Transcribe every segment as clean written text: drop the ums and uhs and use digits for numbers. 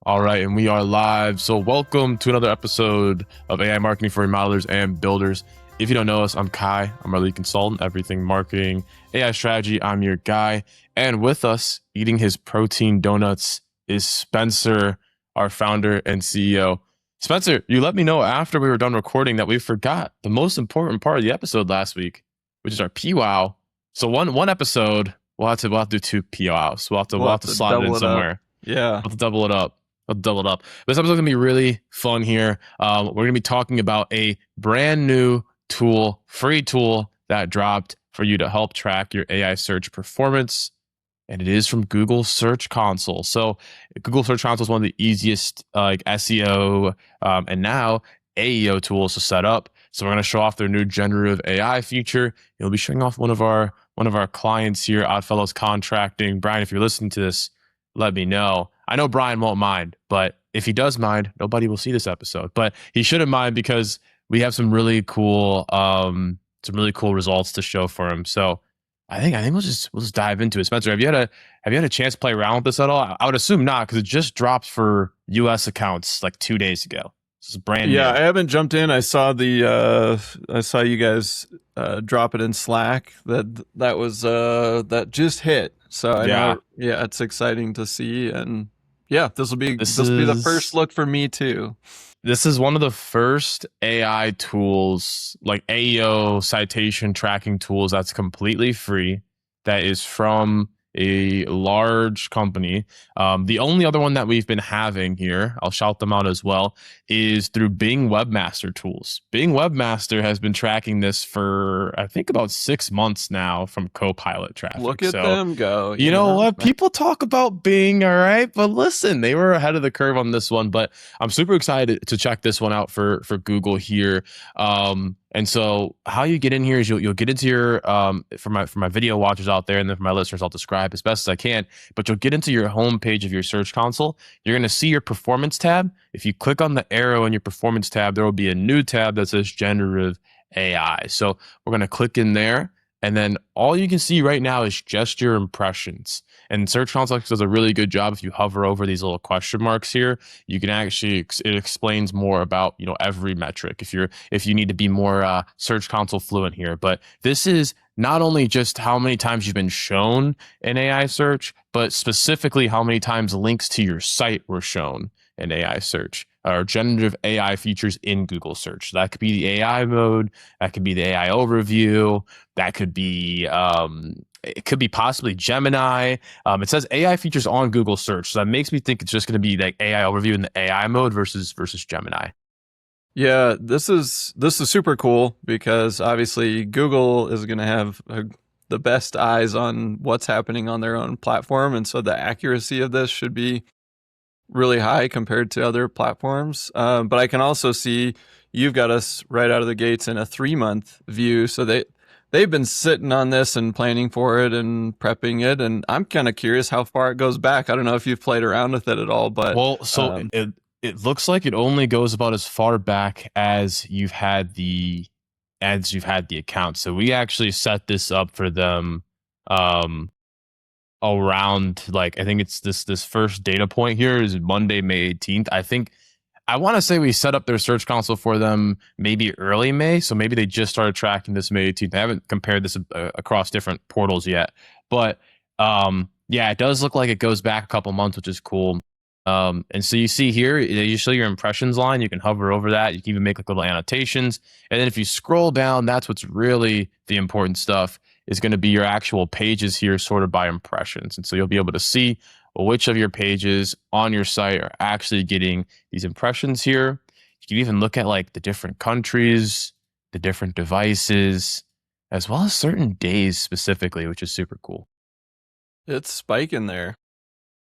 All right, and we are live. So welcome to another episode of AI Marketing for Remodelers and Builders. If you don't know us, I'm Kai. I'm our lead consultant, everything marketing, AI strategy. I'm your guy. And with us, eating his protein donuts, is Spencer, our founder and CEO. Spencer, you let me know after we were done recording that we forgot the most important part of the episode last week, which is our PWOW. So one episode, we'll have to do two PWOWs. We'll have to slot it in somewhere. Yeah. We'll have to double it up. This episode's gonna be really fun here. We're gonna be talking about a brand new tool, free tool that dropped for you to help track your AI search performance. And it is from Google Search Console. So Google Search Console is one of the easiest SEO and now AEO tools to set up. So we're going to show off their new generative AI feature. We'll be showing off one of our clients here, Oddfellows Contracting. Brian, if you're listening to this, let me know. I know Brian won't mind, but if he does mind, nobody will see this episode. But he shouldn't mind because we have some really cool results to show for him. So I think we'll just dive into it. Spencer, have you had a chance to play around with this at all? I would assume not, because it just dropped for US accounts like 2 days ago. This is brand new. Yeah, I haven't jumped in. I saw you guys drop it in Slack. That just hit. So I know, it's exciting to see, and yeah, this will be the first look for me too. This is one of the first AI tools, like AEO citation tracking tools, that's completely free, that is from a large company. The only other one that we've been having here, I'll shout them out as well, is through Bing Webmaster Tools. Bing Webmaster has been tracking this for, I think, about 6 months now from Copilot traffic. Look at them go. You know what? People talk about Bing, all right? But listen, they were ahead of the curve on this one. But I'm super excited to check this one out for Google here. And so how you get in here is you'll get into your, for my video watchers out there, and then for my listeners, I'll describe as best as I can, but you'll get into your home page of your search console. You're going to see your performance tab. If you click on the arrow in your performance tab, there will be a new tab that says generative AI. So we're going to click in there. And then all you can see right now is just your impressions. And Search Console does a really good job. If you hover over these little question marks here, you can actually, it explains more about, every metric if you need to be more Search Console fluent here. But this is not only just how many times you've been shown in AI search, but specifically how many times links to your site were shown in AI search, or generative AI features in Google search. So that could be the AI mode, that could be the AI overview, that could be, it could be possibly Gemini. It says AI features on Google search. So that makes me think it's just going to be like AI overview in the AI mode versus Gemini. Yeah, this is super cool because obviously Google is going to have the best eyes on what's happening on their own platform. And so the accuracy of this should be really high compared to other platforms. But I can also see you've got us right out of the gates in a 3-month view. So they've been sitting on this and planning for it and prepping it. And I'm kind of curious how far it goes back. I don't know if you've played around with it at all, but it looks like it only goes about as far back as you've had the account. So we actually set this up for them around, like, I think it's this first data point here is Monday, May 18th. I want to say we set up their search console for them maybe early May. So maybe they just started tracking this May 18th. I haven't compared this across different portals yet, but it does look like it goes back a couple months, which is cool. And so you see here, you show your impressions line. You can hover over that. You can even make like little annotations. And then if you scroll down, that's what's really the important stuff, is going to be your actual pages here sorted by impressions. And so you'll be able to see which of your pages on your site are actually getting these impressions here. You can even look at like the different countries, the different devices, as well as certain days specifically, which is super cool. It's spiking there.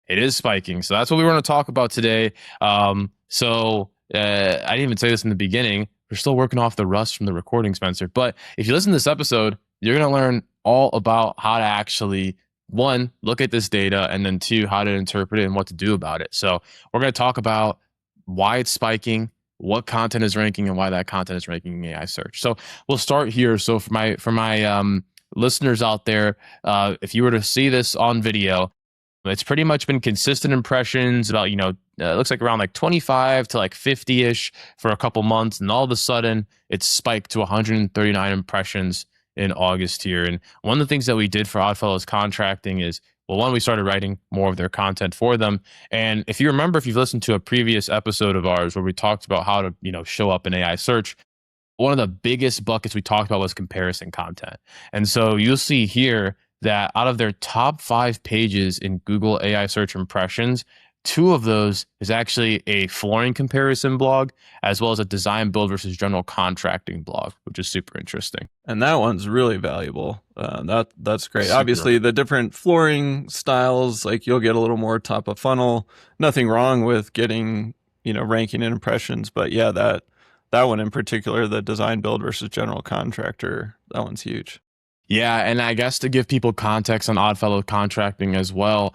It is spiking. So that's what we want to talk about today. I didn't even say this in the beginning. We're still working off the rust from the recording, Spencer. But if you listen to this episode, you're going to learn all about how to actually, 1, look at this data, and then 2, how to interpret it and what to do about it. So we're going to talk about why it's spiking, what content is ranking, and why that content is ranking in AI search. So we'll start here. So for my listeners out there, if you were to see this on video, It's pretty much been consistent impressions about, it looks like around like 25 to like 50-ish for a couple months. And all of a sudden it spiked to 139 impressions in August here. And one of the things that we did for Oddfellows Contracting is, well, one, we started writing more of their content for them. And if you remember, if you've listened to a previous episode of ours where we talked about how to, show up in AI search, one of the biggest buckets we talked about was comparison content. And so you'll see here that out of their top 5 pages in Google AI search impressions, 2 of those is actually a flooring comparison blog, as well as a design build versus general contracting blog, which is super interesting. And that one's really valuable. That's great. Super. Obviously, the different flooring styles, like you'll get a little more top of funnel. Nothing wrong with getting, ranking and impressions, but yeah, that one in particular, the design build versus general contractor, that one's huge. Yeah, and I guess to give people context on Oddfellow Contracting as well,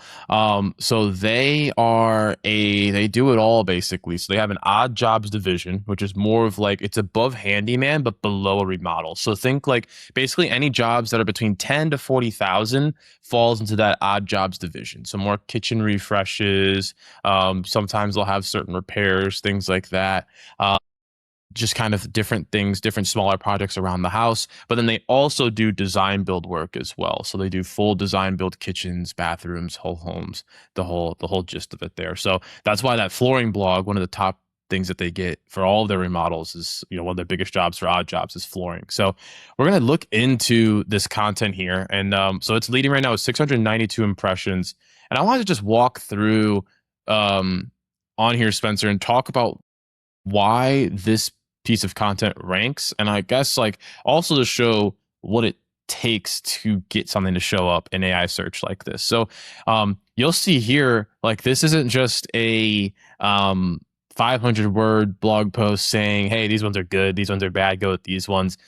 so they do it all basically. So they have an odd jobs division, which is more of like it's above handyman but below a remodel. So think like basically any jobs that are between 10 to 40,000 falls into that odd jobs division. So more kitchen refreshes. Sometimes they'll have certain repairs, things like that. Just kind of different things, different smaller projects around the house. But then they also do design build work as well. So they do full design build kitchens, bathrooms, whole homes, the whole gist of it there. So that's why that flooring blog, one of the top things that they get for all of their remodels is, one of their biggest jobs for odd jobs is flooring. So we're going to look into this content here. And so it's leading right now with 692 impressions. And I want to just walk through on here, Spencer, and talk about why this piece of content ranks, and I guess like also to show what it takes to get something to show up in AI search like this. So you'll see here, like this isn't just a 500 word blog post saying, hey, these ones are good, these ones are bad, go with these ones.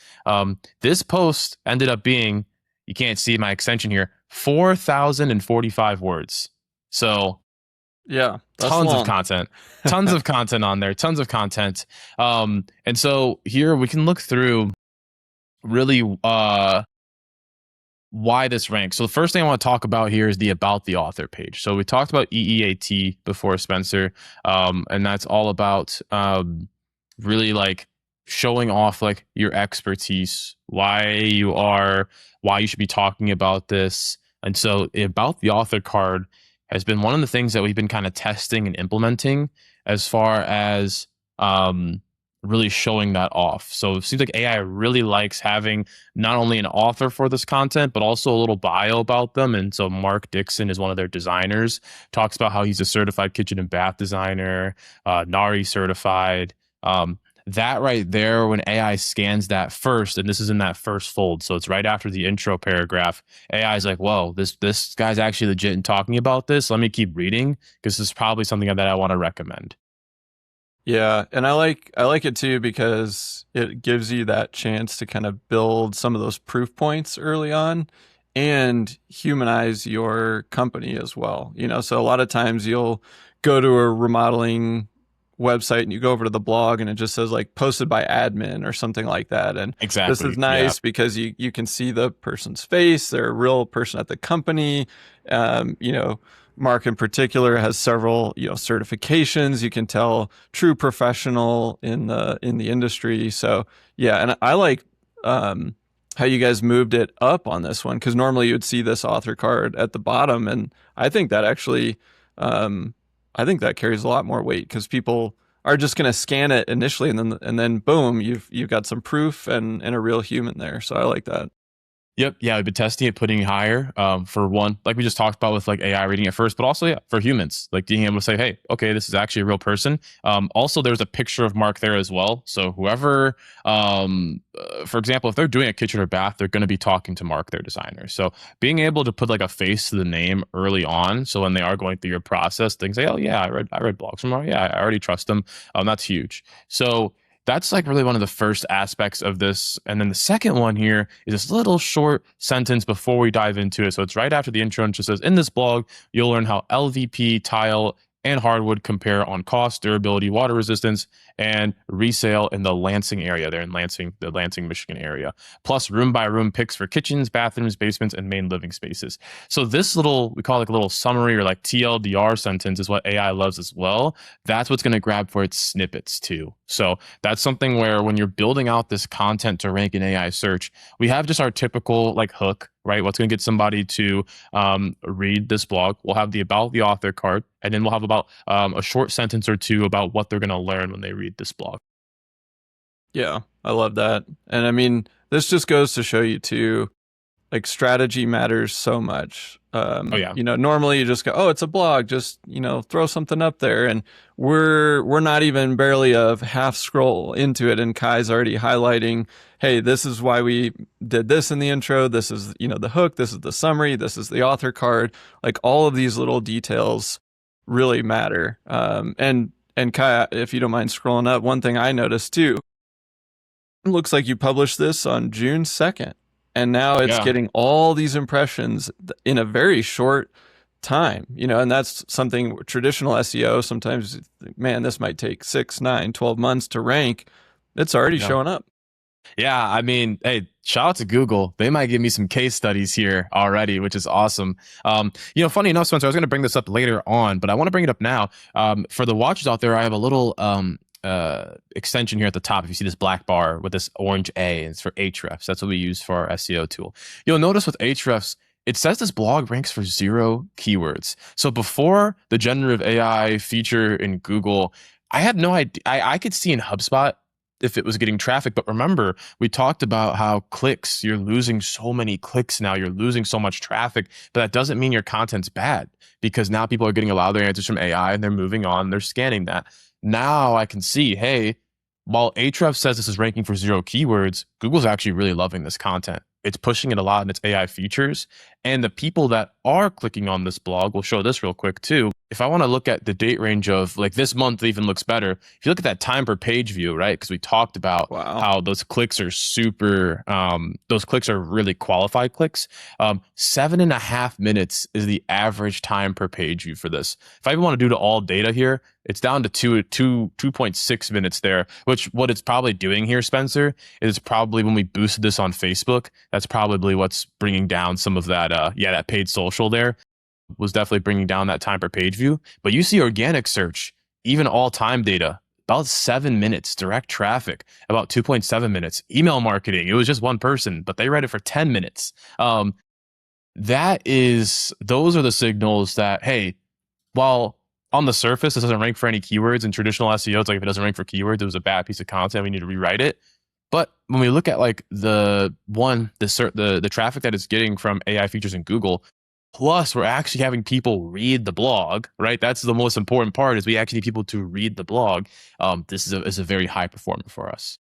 This post ended up being, you can't see my extension here, 4,045 words. So Yeah, that's tons long. of content, tons of content on there, tons of content. And so here we can look through really why this ranks. So the first thing I want to talk about here is the about the author page. So we talked about EEAT before, Spencer, and that's all about really like showing off like your expertise, why you should be talking about this. And so about the author card has been one of the things that we've been kind of testing and implementing as far as really showing that off. So it seems like AI really likes having not only an author for this content, but also a little bio about them. And so Mark Dixon is one of their designers, talks about how he's a certified kitchen and bath designer, NARI certified. That right there, when AI scans that first, and this is in that first fold, so it's right after the intro paragraph, AI is like, whoa, this guy's actually legit in talking about this. Let me keep reading because this is probably something that I want to recommend. Yeah, and I like it too because it gives you that chance to kind of build some of those proof points early on and humanize your company as well. So a lot of times you'll go to a remodeling website and you go over to the blog and it just says like posted by admin or something like that. And this Exactly. is Yeah. nice because you can see the person's face. They're a real person at the company. Mark in particular has several, certifications. You can tell true professional in the industry. So yeah, and I like how you guys moved it up on this one because normally you'd see this author card at the bottom, and I think that actually, I think that carries a lot more weight because people are just going to scan it initially, and then boom, you've got some proof and a real human there. So I like that. Yep. Yeah, we've been testing it, putting it higher. For one, like we just talked about with like AI reading it first, but also yeah, for humans, like being able to say, hey, okay, this is actually a real person. Also, there's a picture of Mark there as well. So whoever, for example, if they're doing a kitchen or bath, they're going to be talking to Mark, their designer. So being able to put like a face to the name early on, so when they are going through your process, things like, oh yeah, I read blogs from Mark. Yeah, I already trust them. That's huge. So that's like really one of the first aspects of this. And then the second one here is this little short sentence before we dive into it. So it's right after the intro and it just says, in this blog, you'll learn how LVP, tile, and hardwood compare on cost, durability, water resistance, and resale in the Lansing area. They're in Lansing, the Lansing, Michigan area. Plus room by room picks for kitchens, bathrooms, basements, and main living spaces. So this little, we call it like a little summary or like TLDR sentence is what AI loves as well. That's what's going to grab for its snippets too. So that's something where when you're building out this content to rank in AI search, we have just our typical like hook, right? What's going to get somebody to read this blog? We'll have the about the author card, and then we'll have about a short sentence or two about what they're going to learn when they read this blog. Yeah, I love that. And I mean, this just goes to show you too, like strategy matters so much. Oh yeah, Normally you just go, oh, it's a blog, just throw something up there, and we're not even barely a half scroll into it, and Kai's already highlighting, hey, this is why we did this in the intro. This is the hook. This is the summary. This is the author card. Like all of these little details really matter. And Kai, if you don't mind scrolling up, one thing I noticed too, it looks like you published this on June 2nd. And now it's yeah. getting all these impressions in a very short time, and that's something traditional SEO. Sometimes, man, this might take 6, 9, 12 months to rank. It's already Yeah. showing up. Yeah, I mean, hey, shout out to Google. They might give me some case studies here already, which is awesome. Funny enough, Spencer, I was going to bring this up later on, but I want to bring it up now. For the watchers out there, I have a little extension here at the top. If you see this black bar with this orange A, it's for Ahrefs. That's what we use for our SEO tool. You'll notice with Ahrefs, it says this blog ranks for 0 keywords. So before the generative AI feature in Google, I had no idea. I could see in HubSpot if it was getting traffic. But remember, we talked about how clicks, you're losing so many clicks now, you're losing so much traffic, but that doesn't mean your content's bad, because now people are getting a lot of their answers from AI and they're moving on, they're scanning that. Now I can see, hey, while Ahrefs says this is ranking for 0 keywords, Google's actually really loving this content. It's pushing it a lot in its AI features. And the people that are clicking on this blog, we'll show this real quick too. If I want to look at the date range of like this month even looks better. If you look at that time per page view, right? Because we talked about Wow. how those clicks are those clicks are really qualified clicks. 7.5 minutes is the average time per page view for this. If I even want to do to all data here, it's down to 2.6 minutes there, which what it's probably doing here, Spencer, is probably when we boosted this on Facebook, that's probably what's bringing down some of that, that paid social there was definitely bringing down that time per page view. But you see organic search, even all time data, about 7 minutes, direct traffic, about 2.7 minutes, email marketing. It was just one person, but they read it for 10 minutes. Those are the signals that, hey, while on the surface, this doesn't rank for any keywords in traditional SEO. It's like if it doesn't rank for keywords, it was a bad piece of content. We need to rewrite it. But when we look at like the traffic that it's getting from AI features in Google, plus we're actually having people read the blog, right? That's the most important part, is we actually need people to read the blog. This is a very high performer for us.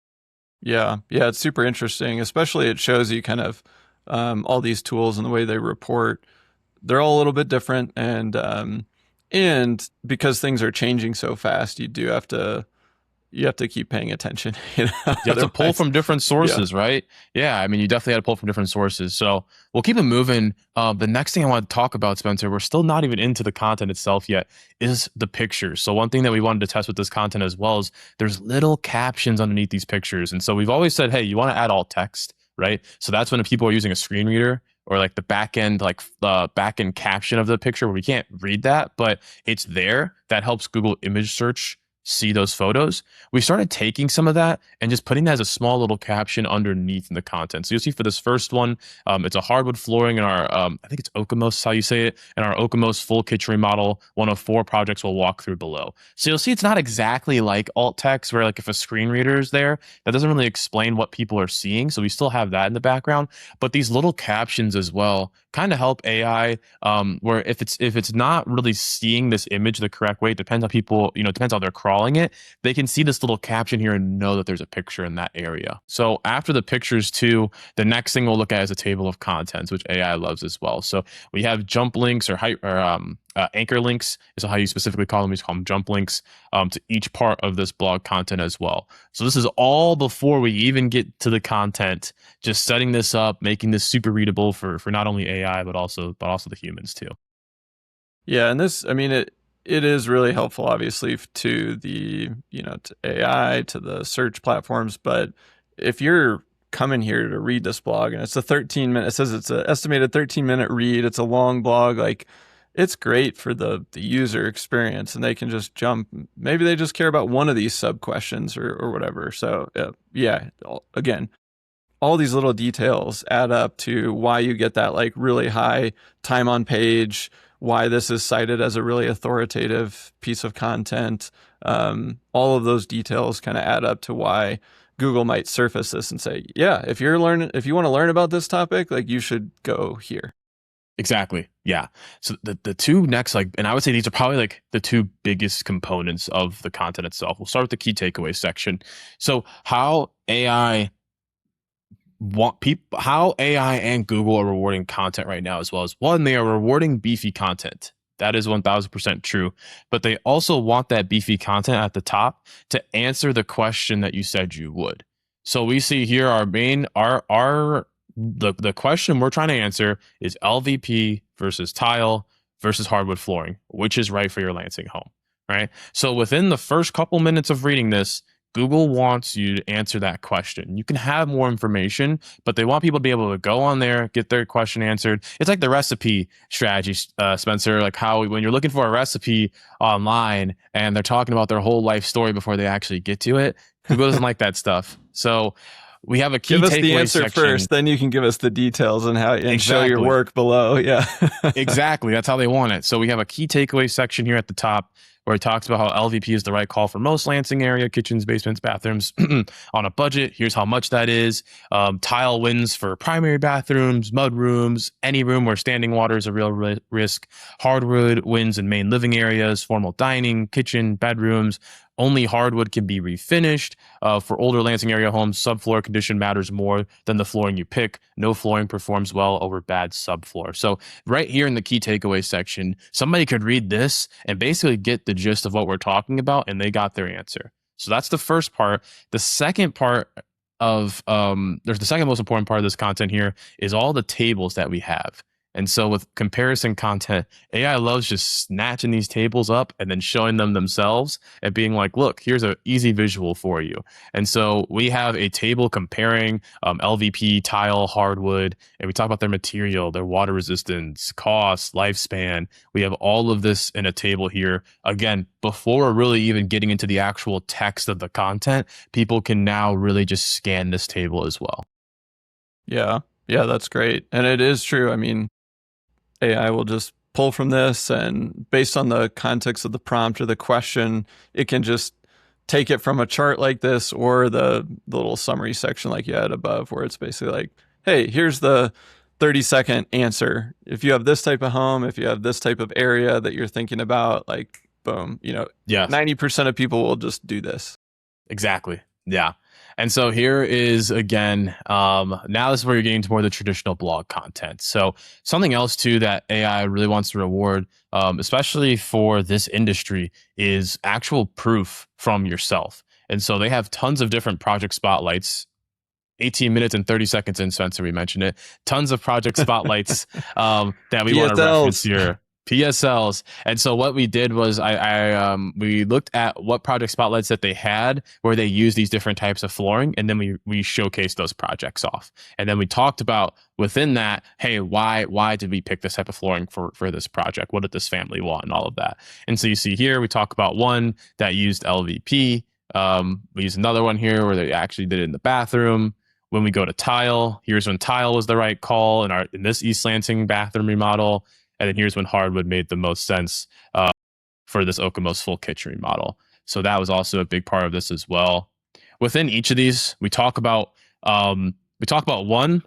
Yeah, it's super interesting. Especially it shows you kind of all these tools and the way they report. They're all a little bit different, and because things are changing so fast, you have to keep paying attention. You have to pull from different sources, Yeah. right? Yeah, I mean, you definitely had to pull from different sources. So we'll keep it moving. The next thing I want to talk about, Spencer, we're still not even into the content itself yet, is the pictures. So one thing that we wanted to test with this content as well is there's little captions underneath these pictures. And so we've always said, hey, you want to add alt text, right? So that's when people are using a screen reader or like the back end, like the back end caption of the picture where we can't read that, but it's there. That helps Google image search see those photos. We started taking some of that and just putting that as a small little caption underneath in the content. So you'll see for this first one, it's a hardwood flooring in our, I think it's Okemos is how you say it, in our Okemos full kitchen remodel, one of 4 projects we'll walk through below. So you'll see it's not exactly like alt text where like if a screen reader is there, that doesn't really explain what people are seeing. So we still have that in the background, but these little captions as well kind of help AI, where if it's not really seeing this image the correct way, it depends on people, depends on their crawling it, they can see this little caption here and know that there's a picture in that area. So after the pictures too, the next thing we'll look at is a table of contents, which AI loves as well. So we have jump links or anchor links is how you specifically call them. We call them jump links to each part of this blog content as well. So this is all before we even get to the content, just setting this up, making this super readable for not only AI, but also the humans too. Yeah, and this, I mean, it is really helpful, obviously, to the, to AI, to the search platforms. But if you're coming here to read this blog and it's a 13-minute, it says it's an estimated 13-minute read, it's a long blog, like it's great for the user experience, and they can just jump. Maybe they just care about one of these sub questions or whatever. So yeah, again, all these little details add up to why you get that like really high time on page, why this is cited as a really authoritative piece of content. All of those details kind of add up to why Google might surface this and say, yeah, if you want to learn about this topic, like you should go here. Exactly. Yeah. So the two next, like, and I would say these are probably like the two biggest components of the content itself. We'll start with the key takeaways section. So how AI how AI and Google are rewarding content right now, as well as one, they are rewarding beefy content. That is 1000% true. But they also want that beefy content at the top to answer the question that you said you would. So we see here the question we're trying to answer is LVP versus tile versus hardwood flooring, which is right for your Lansing home, right? So within the first couple minutes of reading this, Google wants you to answer that question. You can have more information, but they want people to be able to go on there, get their question answered. It's like the recipe strategy, Spencer, like how when you're looking for a recipe online and they're talking about their whole life story before they actually get to it, Google doesn't like that stuff. So we have a key give us the takeaway answer section. first, then you can give us the details and Exactly. show your work below. Yeah. Exactly. That's how they want it. So we have a key takeaway section here at the top where it talks about how LVP is the right call for most Lansing area kitchens, basements, bathrooms on a budget. Here's how much that is. Tile wins for primary bathrooms, mud rooms, any room where standing water is a real risk. Hardwood wins in main living areas, formal dining, kitchen, bedrooms. Only hardwood can be refinished. For older Lansing area homes, subfloor condition matters more than the flooring you pick. No flooring performs well over bad subfloor. So right here in the key takeaway section, somebody could read this and basically get the gist of what we're talking about, and they got their answer. So that's the first part. The second part there's the second most important part of this content here is all the tables that we have. And so with comparison content, AI loves just snatching these tables up and then showing them themselves and being like, look, here's an easy visual for you. And so we have a table comparing LVP, tile, hardwood, and we talk about their material, their water resistance, cost, lifespan. We have all of this in a table here. Again, before we're really even getting into the actual text of the content, people can now really just scan this table as well. Yeah. Yeah, that's great. And it is true. I mean, AI will just pull from this, and based on the context of the prompt or the question, it can just take it from a chart like this or the little summary section like you had above, where it's basically like, hey, here's the 30-second answer. If you have this type of home, if you have this type of area that you're thinking about, like, boom, Yes. 90% of people will just do this. Exactly. Yeah. And so here is again, now this is where you're getting to more of the traditional blog content. So something else too that AI really wants to reward, especially for this industry, is actual proof from yourself. And so they have tons of different project spotlights. 18 minutes and 30 seconds in, Spencer, we mentioned it. Tons of project spotlights that we want to reference here. PSLs. And so what we did was we looked at what project spotlights that they had where they use these different types of flooring, and then we showcased those projects off. And then we talked about within that, hey, why did we pick this type of flooring for this project? What did this family want, and all of that. And so you see here we talk about one that used LVP. We use another one here where they actually did it in the bathroom. When we go to tile, here's when tile was the right call in this East Lansing bathroom remodel. And then here's when hardwood made the most sense for this Okemos full kitchen remodel. So that was also a big part of this as well. Within each of these, we talk about one,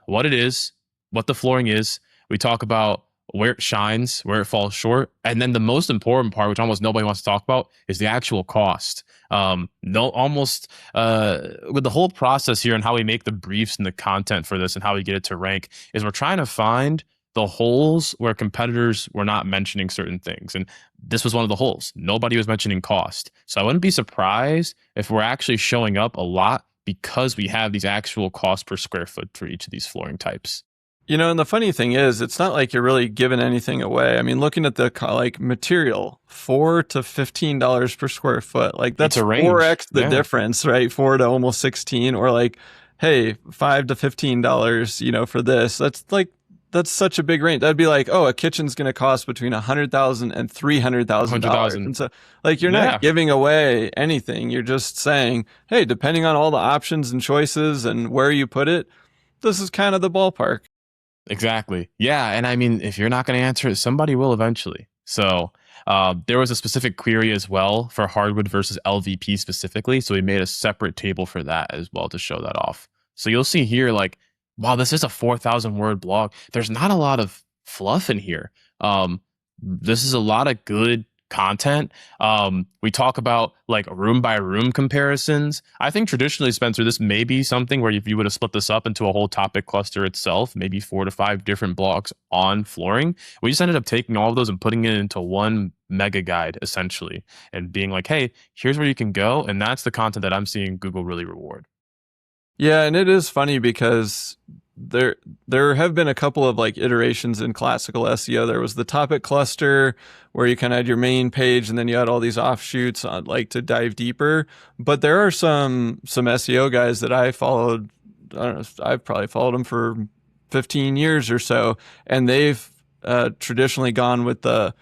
what it is, what the flooring is. We talk about where it shines, where it falls short, and then the most important part, which almost nobody wants to talk about, is the actual cost. With the whole process here and how we make the briefs and the content for this and how we get it to rank, is we're trying to find the holes where competitors were not mentioning certain things. And this was one of the holes. Nobody was mentioning cost. So I wouldn't be surprised if we're actually showing up a lot because we have these actual costs per square foot for each of these flooring types. And the funny thing is, it's not like you're really giving anything away. I mean, looking at the like material, $4 to $15 per square foot, like It's that's a range. 4x the Yeah. difference, right? 4 to almost 16, or like, hey, $5 to $15, for this. That's such a big range. That'd be like, oh, a kitchen's going to cost between $100,000 and $300,000, 100,000. and so like you're not Yeah. giving away anything. You're just saying, hey, depending on all the options and choices and where you put it, this is kind of the ballpark. Exactly. Yeah. And I mean, if you're not going to answer it, somebody will eventually. So there was a specific query as well for hardwood versus LVP specifically. So we made a separate table for that as well to show that off. So you'll see here, like, wow, this is a 4,000 word blog. There's not a lot of fluff in here. This is a lot of good content. We talk about like room by room comparisons. I think traditionally, Spencer, this may be something where if you would have split this up into a whole topic cluster itself, maybe 4 to 5 different blogs on flooring, we just ended up taking all of those and putting it into one mega guide essentially and being like, hey, here's where you can go. And that's the content that I'm seeing Google really reward. Yeah, and it is funny because there have been a couple of like iterations in classical SEO. There was the topic cluster where you kind of had your main page and then you had all these offshoots on, like to dive deeper. But there are some SEO guys that I followed. I don't know, I've probably followed them for 15 years or so, and they've traditionally gone with the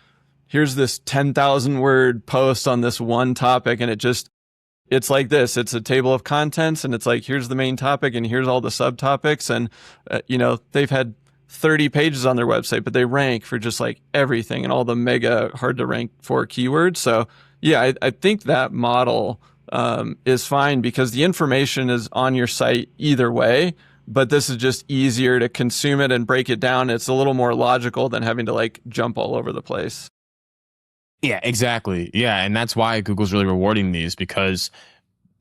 here's this 10,000 word post on this one topic, and it's like this. It's a table of contents, and it's like, here's the main topic, and here's all the subtopics. And, they've had 30 pages on their website, but they rank for just like everything and all the mega hard to rank for keywords. So, yeah, I think that model is fine because the information is on your site either way, but this is just easier to consume it and break it down. It's a little more logical than having to like jump all over the place. Yeah, exactly. Yeah. And that's why Google's really rewarding these because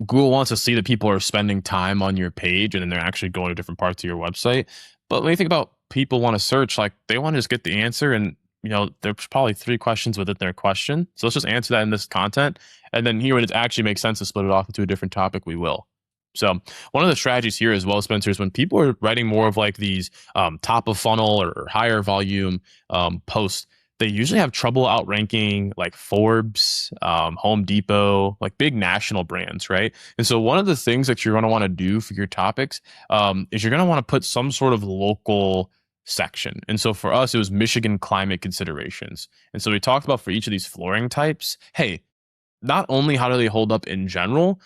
Google wants to see that people are spending time on your page and then they're actually going to different parts of your website. But when you think about people want to search, like they want to just get the answer and there's probably 3 questions within their question. So let's just answer that in this content. And then here when it actually makes sense to split it off into a different topic, we will. So one of the strategies here as well, Spencer, is when people are writing more of like these top of funnel or higher volume posts, they usually have trouble outranking like Forbes, Home Depot, like big national brands, right? And so one of the things that you're going to want to do for your topics is you're going to want to put some sort of local section. And so for us, it was Michigan climate considerations. And so we talked about for each of these flooring types, hey, not only how do they hold up in general,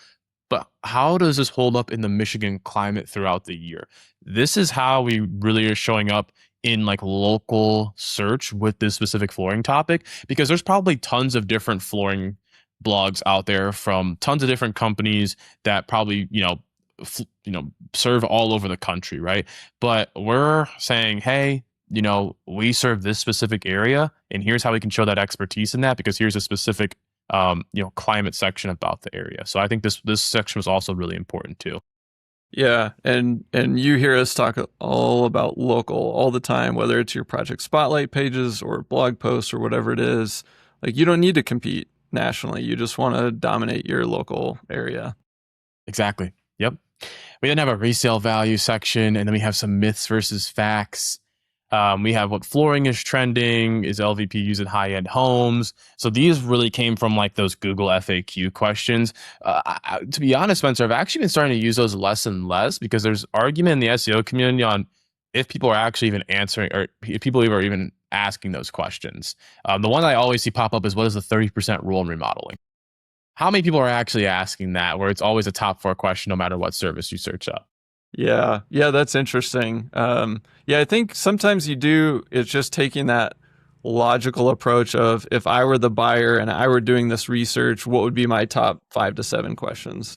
but how does this hold up in the Michigan climate throughout the year? This is how we really are showing up in like local search with this specific flooring topic, because there's probably tons of different flooring blogs out there from tons of different companies that probably, serve all over the country, right? But we're saying, hey, we serve this specific area and here's how we can show that expertise in that because here's a specific climate section about the area. So I think this section was also really important too. Yeah, and you hear us talk all about local all the time, whether it's your project spotlight pages or blog posts or whatever it is. Like you don't need to compete nationally. You just want to dominate your local area. Exactly. Yep. We then have a resale value section, and then we have some myths versus facts. We have what flooring is trending, is LVP used in high-end homes? So these really came from like those Google FAQ questions. To be honest, Spencer, I've actually been starting to use those less and less because there's argument in the SEO community on if people are actually even answering or if people are even asking those questions. The one I always see pop up is what is the 30% rule in remodeling? How many people are actually asking that where it's always a top 4 question no matter what service you search up? Yeah, that's interesting. I think sometimes it's just taking that logical approach of if I were the buyer and I were doing this research, what would be my top 5 to 7 questions?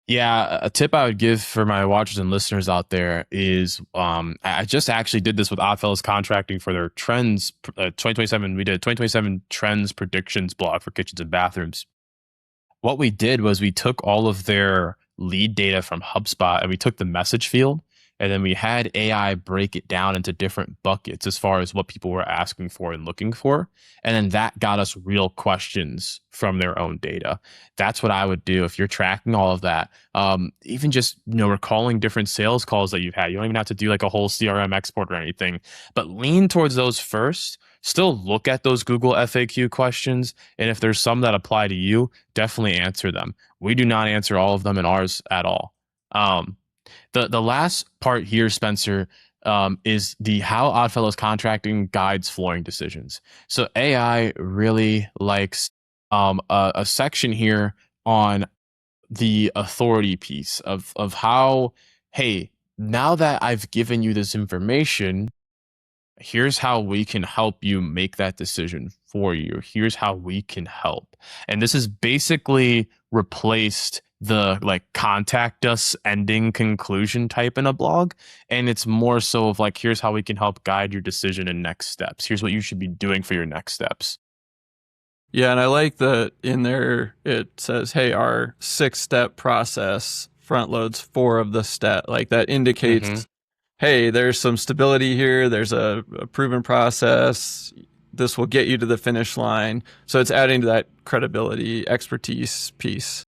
Yeah, a tip I would give for my watchers and listeners out there is I just actually did this with Oddfellows Contracting for their trends 2027. We did a 2027 trends predictions blog for kitchens and bathrooms. What we did was we took all of their lead data from HubSpot and we took the message field And then we had AI break it down into different buckets as far as what people were asking for and looking for. And then that got us real questions from their own data. That's what I would do if you're tracking all of that. Even just, recalling different sales calls that you've had. You don't even have to do like a whole CRM export or anything, but lean towards those first. Still look at those Google FAQ questions. And if there's some that apply to you, definitely answer them. We do not answer all of them in ours at all. Um, the last part here, Spencer, is the how Oddfellows contracting guides flooring decisions. So AI really likes a section here on the authority piece of how, hey, now that I've given you this information, here's how we can help you make that decision for you. Here's how we can help. And this is basically replaced the like contact us ending conclusion type in a blog. And it's more so of like, here's how we can help guide your decision and next steps. Here's what you should be doing for your next steps. Yeah, and I like that in there it says, hey, our 6-step process front loads 4 of the step. Like that indicates, hey, there's some stability here. There's a proven process. This will get you to the finish line. So it's adding to that credibility, expertise piece.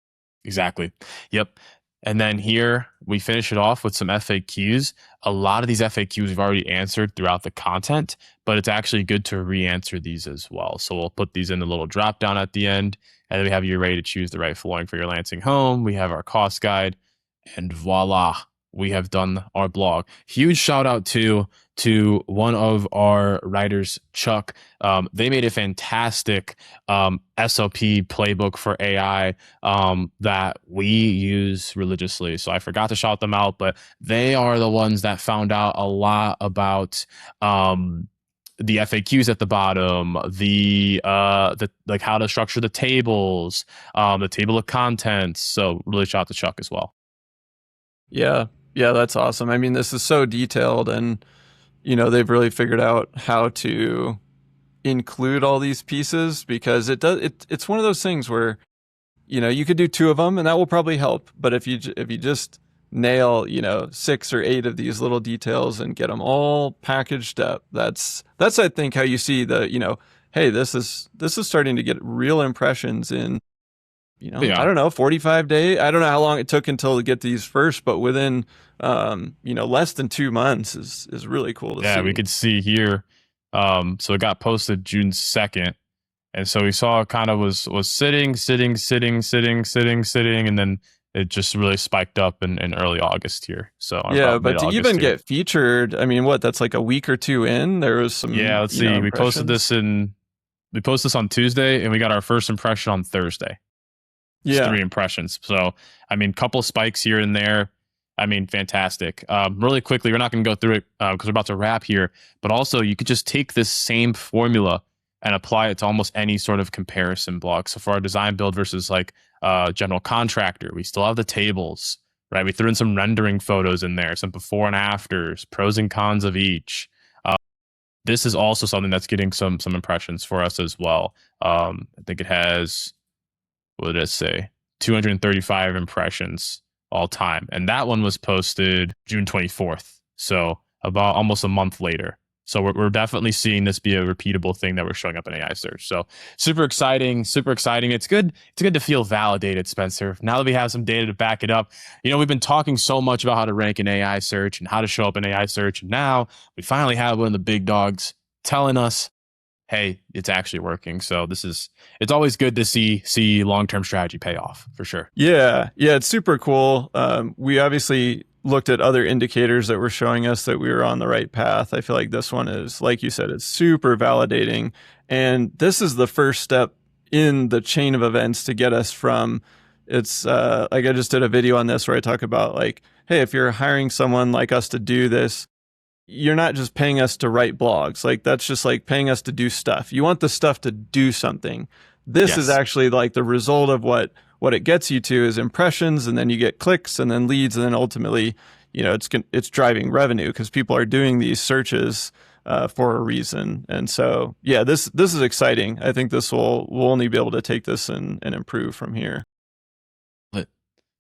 Exactly. Yep. And then here we finish it off with some FAQs. A lot of these FAQs we've already answered throughout the content, but it's actually good to re-answer these as well. So we'll put these in the little drop down at the end, and then we have you ready to choose the right flooring for your Lansing home. We have our cost guide, and voila, we have done our blog. Huge shout out to one of our writers, Chuck. They made a fantastic SOP playbook for AI that we use religiously. So I forgot to shout them out, but they are the ones that found out a lot about the FAQs at the bottom, the like how to structure the tables, the table of contents. So really shout out to Chuck as well. Yeah. Yeah, that's awesome. I mean, this is so detailed, and they've really figured out how to include all these pieces, because it's one of those things where you could do 2 of them and that will probably help, but if you just nail 6 or 8 of these little details and get them all packaged up, that's I think how you see the hey, this is starting to get real impressions in Yeah. I don't know, 45 days. I don't know how long it took until to get these first, but within, less than 2 months is really cool to see. Yeah, we could see here. So it got posted June 2nd. And so we saw it kind of was sitting, and then it just really spiked up in early August here. So yeah, but to even get featured, I mean, that's like a week or 2 in, there was some. Yeah, let's see. We posted this on Tuesday, and we got our first impression on Thursday. Yeah. 3 impressions. So, I mean, couple spikes here and there. I mean, fantastic. Really quickly, we're not going to go through it because we're about to wrap here, but also you could just take this same formula and apply it to almost any sort of comparison blog. So for our design build versus like general contractor, we still have the tables, right? We threw in some rendering photos in there, some before and afters, pros and cons of each. This is also something that's getting some impressions for us as well. I think it has, what did it say? 235 impressions all time. And that one was posted June 24th. So about almost a month later. So we're definitely seeing this be a repeatable thing that we're showing up in AI search. So super exciting, super exciting. It's good to feel validated, Spencer. Now that we have some data to back it up, we've been talking so much about how to rank in AI search and how to show up in AI search. And now we finally have one of the big dogs telling us, hey, it's actually working. So it's always good to see long-term strategy pay off for sure. Yeah. Yeah. It's super cool. We obviously looked at other indicators that were showing us that we were on the right path. I feel like this one is, like you said, it's super validating. And this is the first step in the chain of events to get us from, it's like I just did a video on this where I talk about like, hey, if you're hiring someone like us to do this, you're not just paying us to write blogs. Like that's just like paying us to do stuff. You want the stuff to do something. This is actually like the result of what it gets you to is impressions, and then you get clicks and then leads, and then ultimately, it's driving revenue because people are doing these searches for a reason. And so, yeah, this is exciting. I think we'll only be able to take this and improve from here.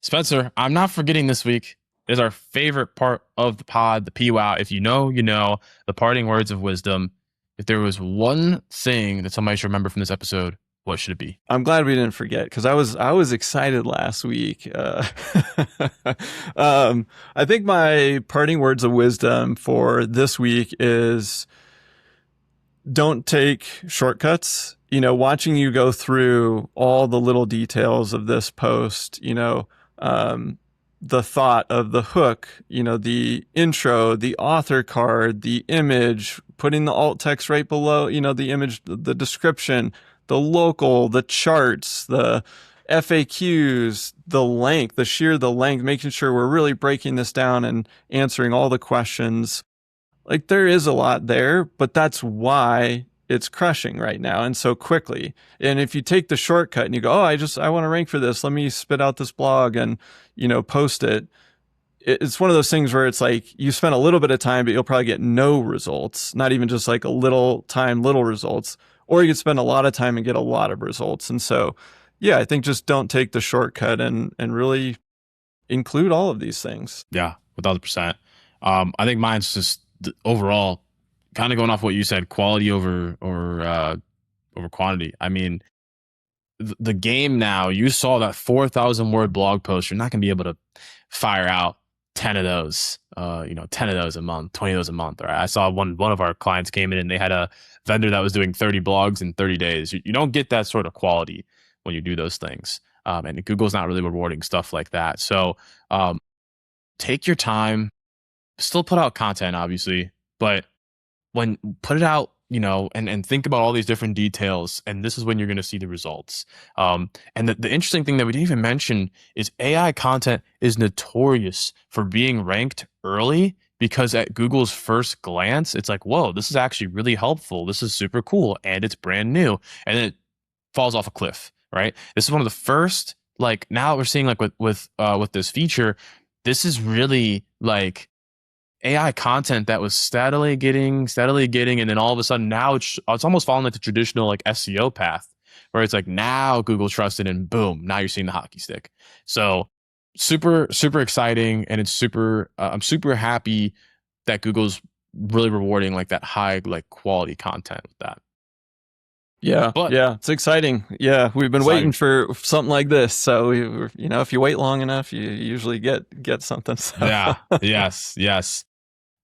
Spencer, I'm not forgetting this week. is our favorite part of the pod, the PWOW. If you know, you know, the parting words of wisdom. If there was one thing that somebody should remember from this episode, what should it be? I'm glad we didn't forget, because I was excited last week. I think my parting words of wisdom for this week is don't take shortcuts. You know, watching you go through all the little details of this post, you know, the thought of the hook, you know, the intro, the author card, the image, putting the alt text right below, you know, the image, the description, the local, the charts, the FAQs, the length, the length, making sure we're really breaking this down and answering all the questions. Like, there is a lot there, but that's why it's crushing right now and so quickly. And if you take the shortcut and you go, oh, I want to rank for this, let me spit out this blog and, you know, post it. It's one of those things where it's like you spend a little bit of time, but you'll probably get no results, not even just like a little time, little results, or you could spend a lot of time and get a lot of results. And so, yeah, I think just don't take the shortcut and really include all of these things. Yeah, 1,000%. I think mine's just overall kind of going off what you said, quality over quantity. I mean, the game now, you saw that 4,000 word blog post. You're not going to be able to fire out 10 of those, 10 of those a month, 20 of those a month. Right? I saw one of our clients came in and they had a vendor that was doing 30 blogs in 30 days. You don't get that sort of quality when you do those things. And Google's not really rewarding stuff like that. So take your time, still put out content, obviously, but when put it out, you know, and think about all these different details, and this is when you're going to see the results. And the interesting thing that we didn't even mention is AI content is notorious for being ranked early, because at Google's first glance, it's like, whoa, this is actually really helpful. This is super cool, and it's brand new. And then it falls off a cliff, right? This is one of the first, like, now we're seeing like with this feature, this is really like AI content that was steadily getting, and then all of a sudden now it's almost falling like the traditional like SEO path, where it's like now Google trusted, and boom, now you're seeing the hockey stick. So super exciting, and it's I'm super happy that Google's really rewarding like that high like quality content with that. Yeah, But yeah, it's exciting. Yeah, we've been waiting for something like this. So, you know, if you wait long enough, you usually get something. So. Yeah, yes.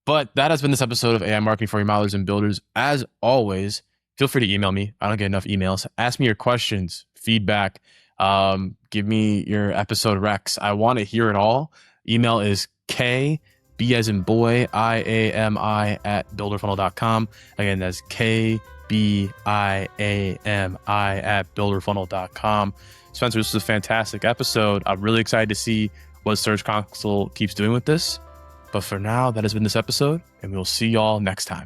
But that has been this episode of AI Marketing for Remodelers and Builders. As always, feel free to email me. I don't get enough emails. Ask me your questions, feedback. Give me your episode recs. I want to hear it all. Email is B as in boy, IAMI at builderfunnel.com. Again, that's KBIAMI at builderfunnel.com. Spencer, this was a fantastic episode. I'm really excited to see what Search Console keeps doing with this. But for now, that has been this episode, and we'll see y'all next time.